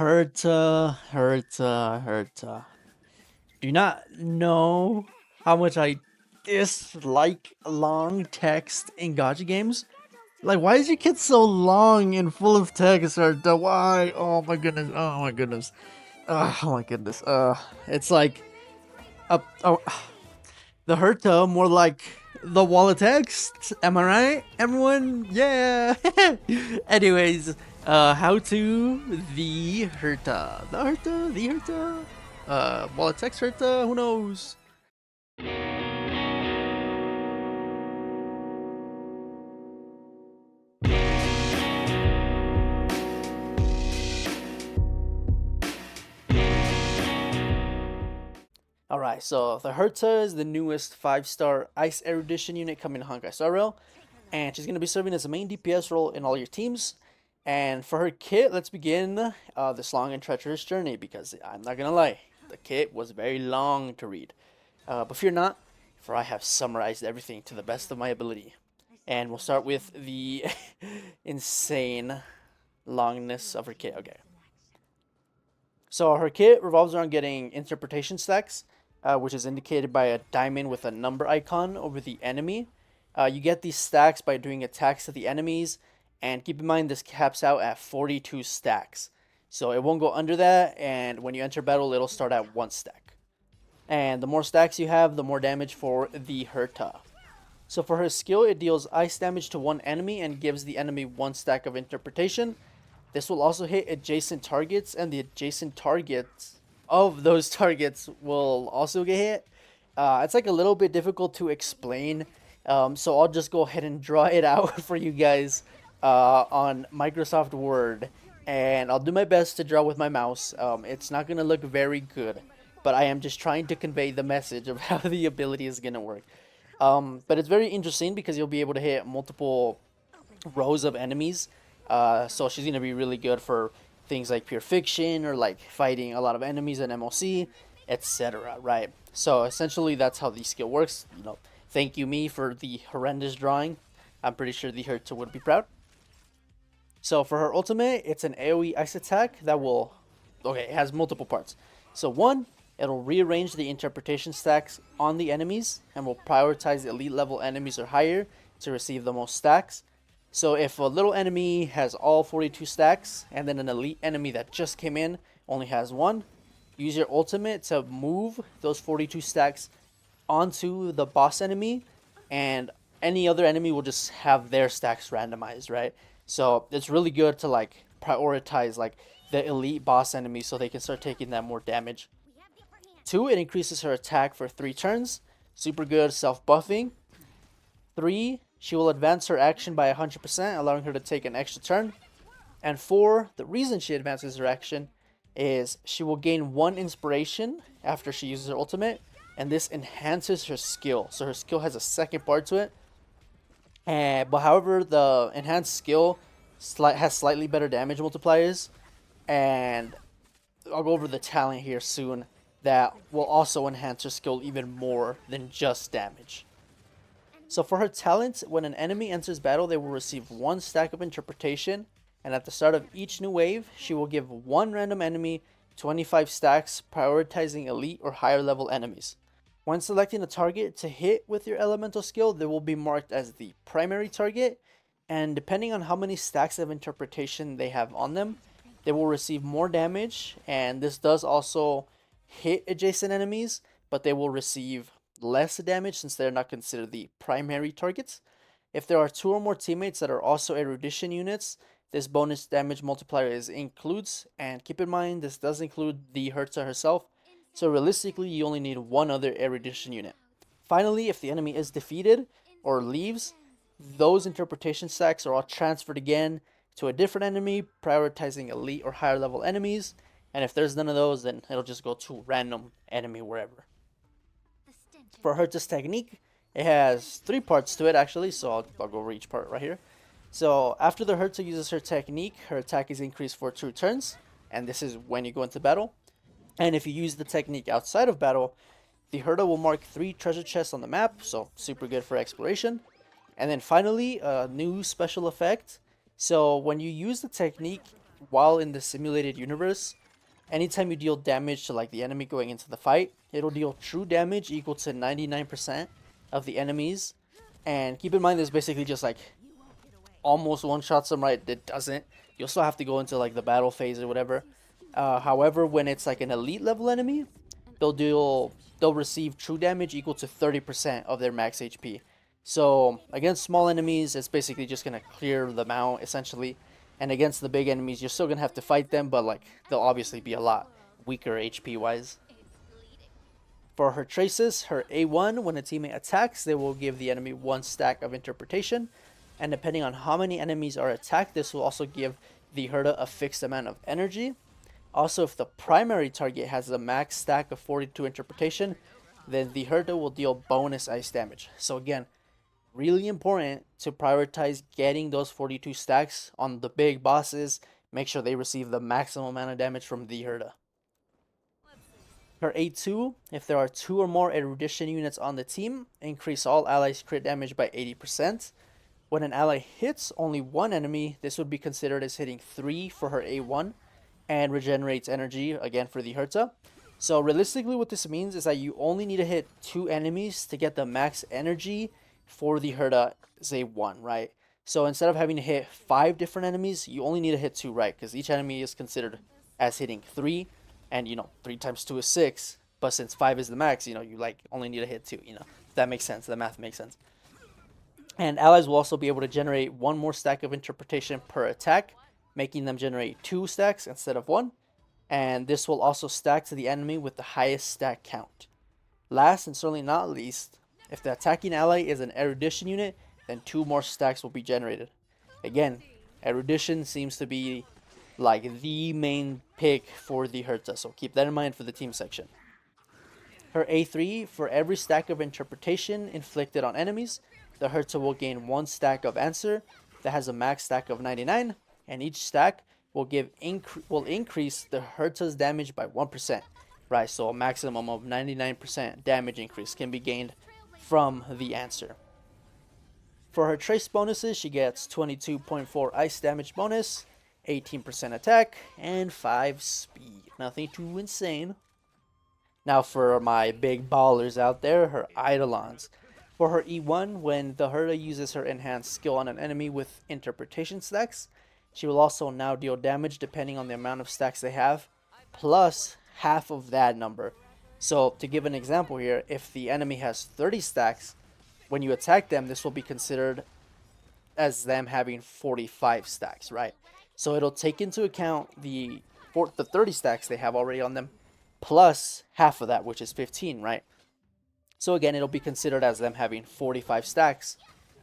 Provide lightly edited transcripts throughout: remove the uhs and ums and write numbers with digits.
Herta. Do you not know how much I dislike long text in gacha games? Like, why is your kid so long and full of text, Herta? Why? Oh my goodness. Oh my goodness. Oh my goodness. It's like, oh, the Herta more like the wall of text. Am I right, everyone? Yeah. Anyways, how to the Herta. The Herta. Wall of text Herta. Who knows? Alright, so the Herta is the newest 5-star Ice Erudition unit coming to Honkai Star Rail, and she's going to be serving as a main DPS role in all your teams. And for her kit, let's begin this long and treacherous journey, because I'm not going to lie, the kit was very long to read. But fear not, for I have summarized everything to the best of my ability. And we'll start with the insane longness of her kit. Okay. So her kit revolves around getting interpretation stacks, which is indicated by a diamond with a number icon over the enemy. You get these stacks by doing attacks to the enemies, and keep in mind this caps out at 42 stacks. So it won't go under that, and when you enter battle, it'll start at 1 stack. And the more stacks you have, the more damage for the Herta. So for her skill, it deals ice damage to one enemy and gives the enemy 1 stack of interpretation. This will also hit adjacent targets, and the adjacent targets of those targets will also get hit. It's like a little bit difficult to explain, so I'll just go ahead and draw it out for you guys on Microsoft Word, and I'll do my best to draw with my mouse. It's not going to look very good, but I am just trying to convey the message of how the ability is going to work. But it's very interesting because you'll be able to hit multiple rows of enemies. So she's going to be really good for things like pure fiction or like fighting a lot of enemies in MOC, etc. Right? So essentially that's how the skill works. You know, thank you me for the horrendous drawing. I'm pretty sure the Herta would be proud. So for her ultimate, it's an AoE ice attack that will, okay, it has multiple parts. So one, it'll rearrange the interpretation stacks on the enemies and will prioritize elite level enemies or higher to receive the most stacks. So if a little enemy has all 42 stacks and then an elite enemy that just came in only has 1, use your ultimate to move those 42 stacks onto the boss enemy, and any other enemy will just have their stacks randomized, right? So it's really good to like prioritize like the elite boss enemy so they can start taking that more damage. 2, it increases her attack for 3 turns. Super good self-buffing. 3, she will advance her action by 100%, allowing her to take an extra turn. And 4, the reason she advances her action is she will gain 1 inspiration after she uses her ultimate, and this enhances her skill. So her skill has a second part to it. But however, the enhanced skill has slightly better damage multipliers, and I'll go over the talent here soon that will also enhance her skill even more than just damage. So for her talent, when an enemy enters battle, they will receive 1 stack of interpretation, and at the start of each new wave, she will give 1 random enemy 25 stacks, prioritizing elite or higher level enemies. When selecting a target to hit with your elemental skill, they will be marked as the primary target, and depending on how many stacks of interpretation they have on them, they will receive more damage, and this does also hit adjacent enemies, but they will receive less damage since they're not considered the primary targets. If there are 2 or more teammates that are also Erudition units, this bonus damage multiplier includes, and keep in mind this does include the Herta herself, so realistically you only need 1 other Erudition unit. Finally, if the enemy is defeated or leaves, those interpretation stacks are all transferred again to a different enemy, prioritizing elite or higher level enemies, and if there's none of those, then it'll just go to random enemy wherever. For Herta's technique, it has 3 parts to it actually, so I'll go over each part right here. So after the Herta uses her technique, her attack is increased for 2 turns, and this is when you go into battle. And if you use the technique outside of battle, the Herta will mark 3 treasure chests on the map, so super good for exploration. And then finally, a new special effect. So when you use the technique, while in the simulated universe, anytime you deal damage to like the enemy going into the fight, it'll deal true damage equal to 99% of the enemies. And keep in mind, this basically just like almost one-shots them, right? It doesn't. You'll still have to go into like the battle phase or whatever. However, when it's like an elite level enemy, they'll receive true damage equal to 30% of their max HP. So against small enemies, it's basically just gonna clear them out essentially. And against the big enemies, you're still gonna have to fight them, but like they'll obviously be a lot weaker HP wise. For her traces, her A1, when a teammate attacks, they will give the enemy 1 stack of interpretation. And depending on how many enemies are attacked, this will also give the Herta a fixed amount of energy. Also, if the primary target has a max stack of 42 interpretation, then the Herta will deal bonus ice damage. So again, really important to prioritize getting those 42 stacks on the big bosses. Make sure they receive the maximum amount of damage from the Herta. Her A2, if there are 2 or more Erudition units on the team, increase all allies' crit damage by 80%. When an ally hits only 1 enemy, this would be considered as hitting 3 for her A1 and regenerates energy again for the Herta. So realistically what this means is that you only need to hit 2 enemies to get the max energy for the Herta A1, right? So instead of having to hit 5 different enemies, you only need to hit 2, right? Because each enemy is considered as hitting 3. And, 3 times 2 is 6. But since 5 is the max, you like only need to hit 2, If that makes sense. The math makes sense. And allies will also be able to generate 1 more stack of interpretation per attack, making them generate 2 stacks instead of 1. And this will also stack to the enemy with the highest stack count. Last and certainly not least, if the attacking ally is an Erudition unit, then 2 more stacks will be generated. Again, Erudition seems to be like the main pick for the Herta, so keep that in mind for the team section. Her A3, for every stack of interpretation inflicted on enemies, the Herta will gain 1 stack of answer that has a max stack of 99, and each stack will increase the Herta's damage by 1%, right? So a maximum of 99% damage increase can be gained from the answer. For her trace bonuses, she gets 22.4 ice damage bonus, 18% attack, and 5 speed. Nothing too insane. Now for my big ballers out there, her Eidolons. For her E1, when the Herta uses her enhanced skill on an enemy with interpretation stacks, she will also now deal damage depending on the amount of stacks they have, plus half of that number. So to give an example here, if the enemy has 30 stacks, when you attack them, this will be considered as them having 45 stacks, right? So it'll take into account the 30 stacks they have already on them, plus half of that, which is 15, right? So again, it'll be considered as them having 45 stacks.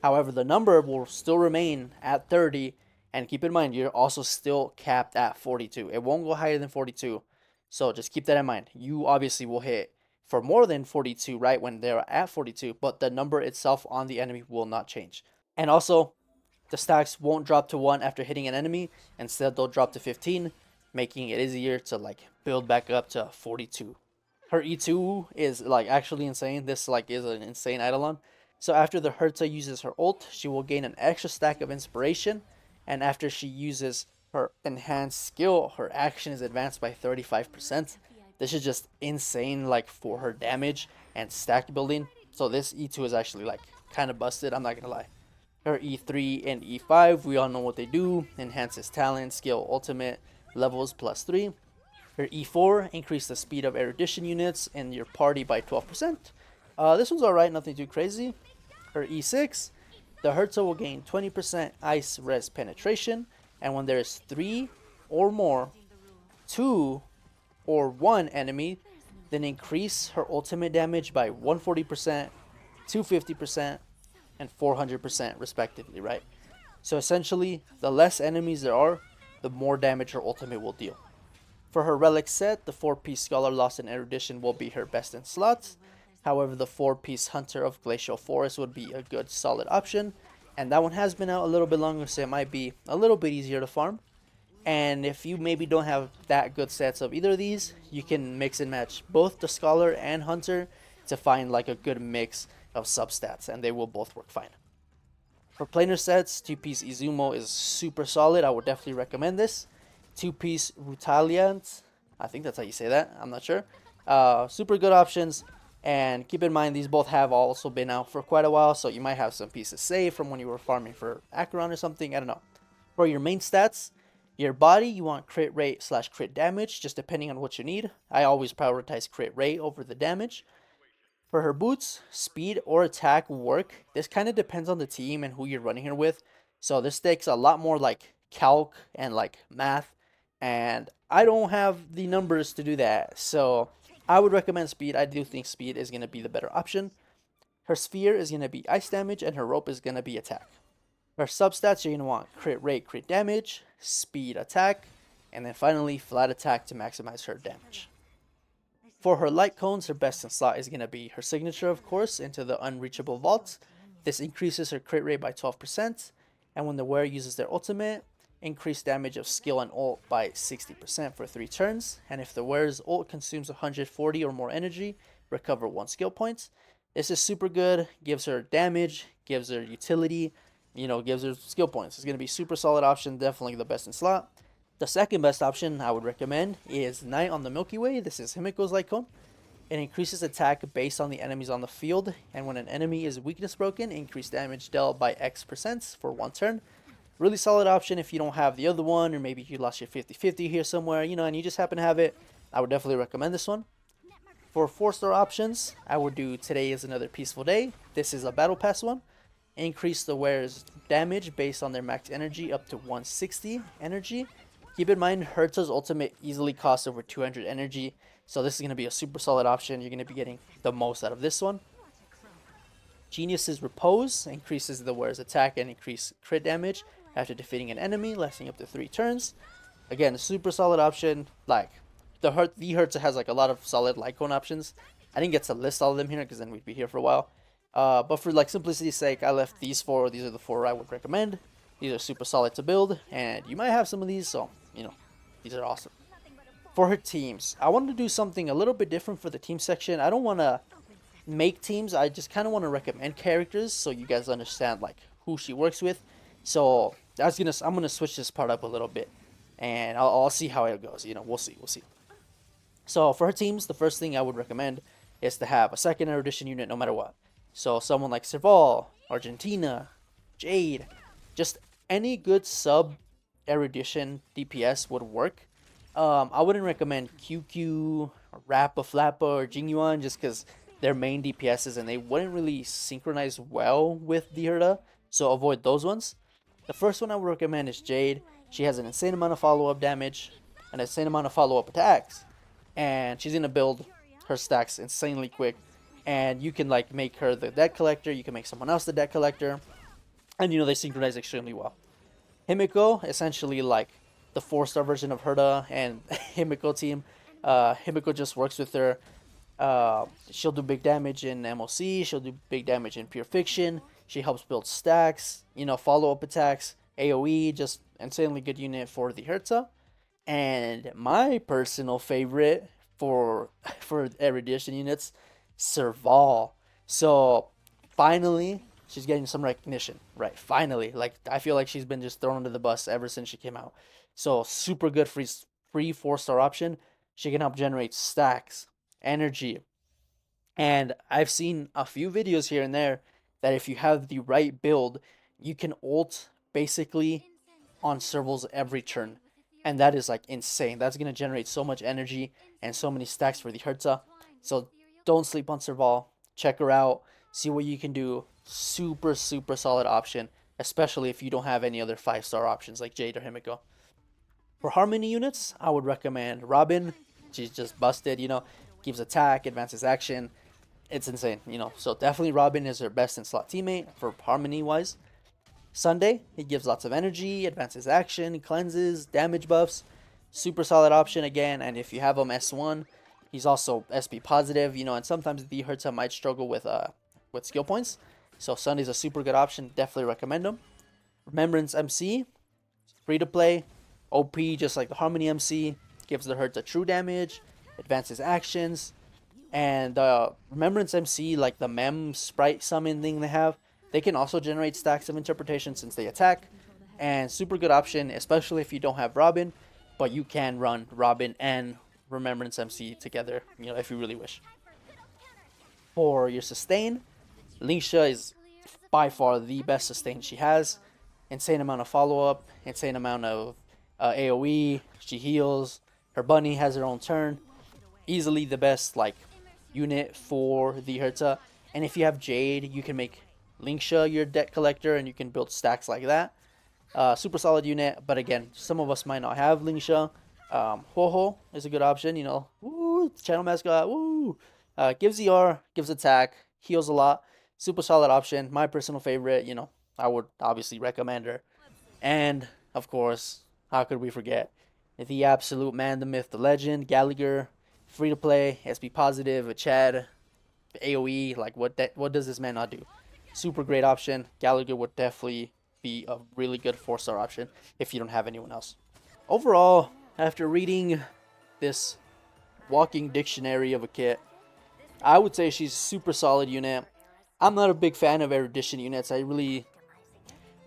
However, the number will still remain at 30, and keep in mind, you're also still capped at 42. It won't go higher than 42, so just keep that in mind. You obviously will hit for more than 42, right, when they're at 42, but the number itself on the enemy will not change. And also, the stacks won't drop to 1 after hitting an enemy. Instead, they'll drop to 15, making it easier to build back up to 42. Her E2 is actually insane. This is an insane Eidolon. So after the Herta uses her ult, she will gain an extra stack of inspiration, and after she uses her enhanced skill, her action is advanced by 35%. This is just insane for her damage and stack building. So this E2 is actually kind of busted, I'm not gonna lie. Her E3 and E5, we all know what they do. Enhances talent, skill, ultimate, levels +3. Her E4, increase the speed of Erudition units in your party by 12%. This one's alright, nothing too crazy. Her E6, the Herta will gain 20% ice res penetration, and when there is 3 or more, 2 or 1 enemy, then increase her ultimate damage by 140%, 250%, and 400% respectively, right? So essentially, the less enemies there are, the more damage her ultimate will deal. For her Relic set, the 4-piece Scholar Lost in Erudition will be her best in slots. However, the 4-piece Hunter of Glacial Forest would be a good solid option, and that one has been out a little bit longer, so it might be a little bit easier to farm. And if you maybe don't have that good sets of either of these, you can mix and match both the Scholar and Hunter to find a good mix of substats, and they will both work fine. For planar sets, 2-piece Izumo is super solid. I would definitely recommend this. 2-piece Rutaliant. I think that's how you say that. I'm not sure. Super good options. And keep in mind, these both have also been out for quite a while, so you might have some pieces saved from when you were farming for Acheron or something. I don't know. For your main stats, your body, you want crit rate / crit damage, just depending on what you need. I always prioritize crit rate over the damage. For her boots, speed or attack will work. This kind of depends on the team and who you're running her with. So this takes a lot more like calc and like math. And I don't have the numbers to do that. So I would recommend speed. I do think speed is going to be the better option. Her sphere is going to be ice damage and her rope is going to be attack. Her substats, you're going to want crit rate, crit damage, speed, attack, and then finally flat attack to maximize her damage. For her light cones, her best in slot is going to be her signature, of course, into the unreachable vault. This increases her crit rate by 12%, and when the wearer uses their ultimate, increase damage of skill and ult by 60% for 3 turns, and if the wearer's ult consumes 140 or more energy, recover 1 skill point. This is super good, gives her damage, gives her utility, gives her skill points. It's going to be super solid option, definitely the best in slot. The second best option I would recommend is Knight on the Milky Way. This is Himiko's light cone. It increases attack based on the enemies on the field, and when an enemy is weakness broken, increase damage dealt by X% for 1 turn. Really solid option if you don't have the other one, or maybe you lost your 50-50 here somewhere, and you just happen to have it. I would definitely recommend this one. For 4-star options, I would do Today is Another Peaceful Day. This is a battle pass one. Increase the wearer's damage based on their max energy up to 160 energy. Keep in mind, Herta's ultimate easily costs over 200 energy, so this is going to be a super solid option. You're going to be getting the most out of this one. Genius's Repose increases the wearer's attack and increase crit damage after defeating an enemy, lasting up to 3 turns. Again, super solid option. Like, the Herta has like a lot of solid light cone options. I didn't get to list all of them here because then we'd be here for a while. But for like simplicity's sake, I left these 4. These are the 4 I would recommend. These are super solid to build, and you might have some of these, so these are awesome. For her teams, I wanted to do something a little bit different for the team section. I don't want to make teams. I just kind of want to recommend characters so you guys understand like who she works with. So I'm gonna switch this part up a little bit, and I'll see how it goes. We'll see. So for her teams, the first thing I would recommend is to have a second Erudition unit no matter what. So someone like Serval, Argentina, Jade, just any good sub Erudition DPS would work. I wouldn't recommend QQ or Rappa Flappa or Jingyuan just because they're main DPSs and they wouldn't really synchronize well with the Herta, so avoid those ones. The first one I would recommend is Jade. She has an insane amount of follow-up damage, an insane amount of follow-up attacks, and she's going to build her stacks insanely quick. And you can like make her the debt collector, you can make someone else the debt collector, and they synchronize extremely well. Himiko, essentially like the 4-star version of Herta and Himiko team. Himiko just works with her. She'll do big damage in MOC, she'll do big damage in Pure Fiction, she helps build stacks, follow-up attacks, AoE, just insanely good unit for the Herta. And my personal favorite for Erudition units, Serval. So finally she's getting some recognition, right? Finally, like I feel like she's been just thrown under the bus ever since she came out. So super good free 4-star option. She can help generate stacks, energy, and I've seen a few videos here and there that if you have the right build, you can ult basically on Servals every turn, and that is like insane. That's gonna generate so much energy and so many stacks for the Herta. So don't sleep on Serval. Check her out. See what you can do. Super solid option, especially if you don't have any other 5-star options like Jade or Himiko. For Harmony units, I would recommend Robin. She's just busted, gives attack, advances action. It's insane, So definitely Robin is her best in slot teammate for Harmony wise. Sunday, he gives lots of energy, advances action, cleanses, damage buffs. Super solid option again, and if you have him S1, he's also SP positive, and sometimes the Herta might struggle with skill points. So Sunday's a super good option. Definitely recommend him. Remembrance MC, free to play, OP just like the Harmony MC, gives the Herta true damage, advances actions, and Remembrance MC, like the mem sprite summon thing they can also generate stacks of interpretation since they attack, and super good option, especially if you don't have Robin. but you can run Robin and Remembrance MC together, if you really wish. For your sustain, Lingsha is by far the best sustain she has. Insane amount of follow-up, insane amount of AoE, she heals, her bunny has her own turn. Easily the best unit for the Herta. And if you have Jade, you can make Lingsha your debt collector and you can build stacks like that. Super solid unit, but again, some of us might not have Lingsha. Ho is a good option, Woo, channel mascot, woo. Gives ER, gives attack, heals a lot. Super solid option. My personal favorite, I would obviously recommend her. And, of course, how could we forget? The absolute man, the myth, the legend, Gallagher. Free to play, SP positive, a Chad, AoE. What does this man not do? Super great option. Gallagher would definitely be a really good 4-star option if you don't have anyone else. Overall, after reading this walking dictionary of a kit, I would say she's a super solid unit. I'm not a big fan of Erudition units. I really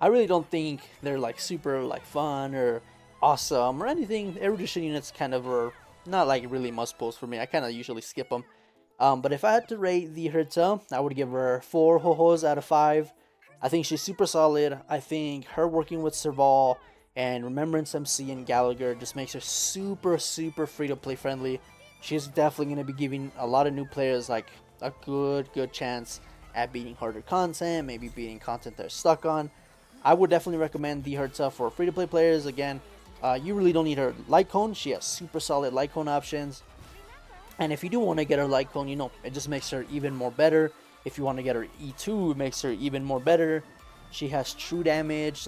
don't think they're super fun or awesome or anything. Erudition units kind of are not really must pulls for me. I kind of usually skip them. But if I had to rate the Herta, I would give her 4 ho-hos out of 5. I think she's super solid. I think her working with Serval and Remembrance MC and Gallagher just makes her super free to play friendly. She's definitely going to be giving a lot of new players a good chance at beating harder content, maybe beating content they're stuck on. I would definitely recommend the Herta for free to play players. Again, you really don't need her light cone. She has super solid light cone options. And if you do want to get her light cone, it just makes her even more better. If you want to get her E2, it makes her even more better. She has true damage.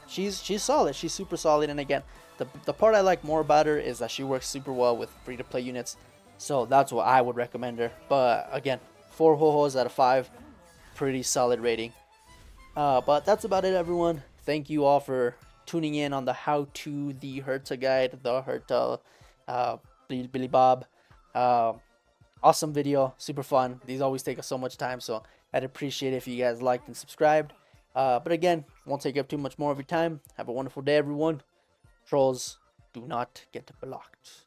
She's solid. She's super solid. And again, the part I like more about her is that she works super well with free-to-play units. So that's what I would recommend her. But again, 4 ho-hos out of 5. Pretty solid rating. But that's about it, everyone. Thank you all for tuning in on the how-to the Herta guide, the Herta Billy Bob. Awesome video, super fun. These always take us so much time, so I'd appreciate it if you guys liked and subscribed. But again, won't take up too much more of your time. Have a wonderful day, everyone. Trolls, do not get blocked.